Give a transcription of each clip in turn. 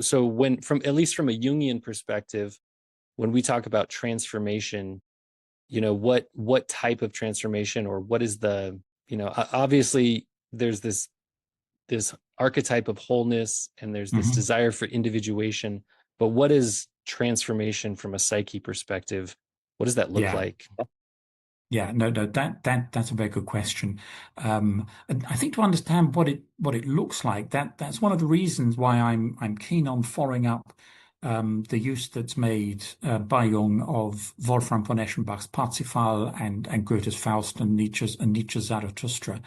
So when from at least from a Jungian perspective, when we talk about transformation, what type of transformation, or what is the, obviously there's this archetype of wholeness, and there's this Mhm. desire for individuation, but what is transformation from a psyche perspective? What does that look Yeah. like? Yeah, no, that's a very good question. And I think to understand what it looks like, that's one of the reasons why I'm keen on following up the use that's made by Jung of Wolfram von Eschenbach's Parsifal and Goethe's Faust and Nietzsche's Zarathustra,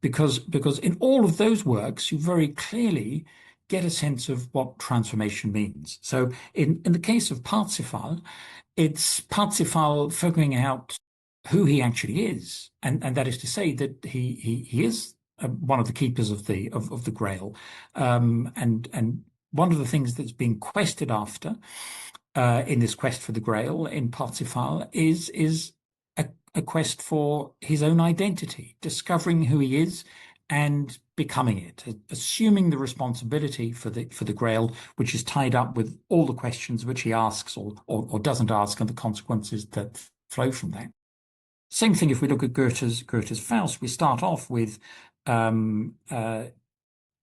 because in all of those works you very clearly get a sense of what transformation means. So in the case of Parsifal, it's Parsifal figuring out who he actually is, and that is to say that he is one of the keepers of the Grail, and one of the things that's being quested after in this quest for the Grail in Parsifal is a quest for his own identity, discovering who he is and becoming it, assuming the responsibility for the Grail, which is tied up with all the questions which he asks or doesn't ask, and the consequences that flow from that. Same thing if we look at Goethe's Faust. We start off with um, uh,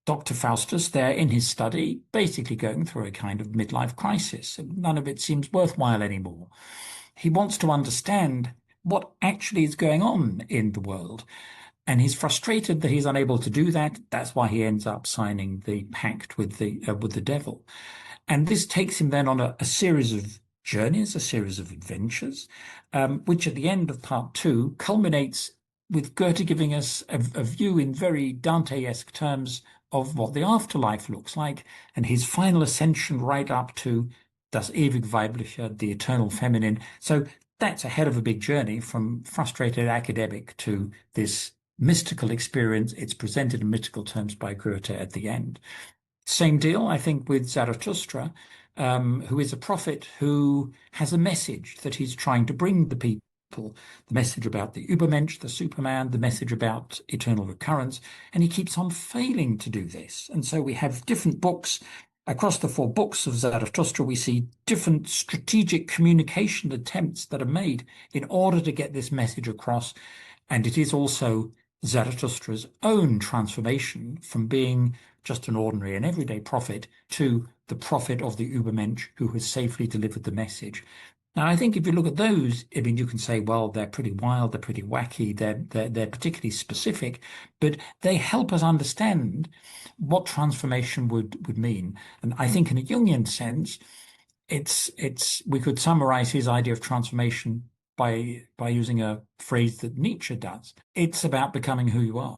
Dr. Faustus there in his study, basically going through a kind of midlife crisis. None of it seems worthwhile anymore. He wants to understand what actually is going on in the world. And he's frustrated that he's unable to do that. That's why he ends up signing the pact with the devil. And this takes him then on a series of journeys, a series of adventures, which at the end of part two culminates with Goethe giving us a view in very Dante-esque terms of what the afterlife looks like, and his final ascension right up to das ewig Weibliche, the eternal feminine. So that's a head of a big journey from frustrated academic to this mystical experience. It's presented in mystical terms by Goethe at the end. Same deal, I think, with Zarathustra, who is a prophet who has a message that he's trying to bring the people. The message about the Übermensch, the Superman, the message about eternal recurrence, and he keeps on failing to do this. And so we have different books. Across the four books of Zarathustra, we see different strategic communication attempts that are made in order to get this message across. And it is also Zarathustra's own transformation from being just an ordinary and everyday prophet to the prophet of the Übermensch who has safely delivered the message. Now, I think if you look at those, I mean, you can say, well, they're pretty wild, they're pretty wacky, they're particularly specific, but they help us understand what transformation would mean. And I think in a Jungian sense, it's we could summarize his idea of transformation by using a phrase that Nietzsche does. It's about becoming who you are.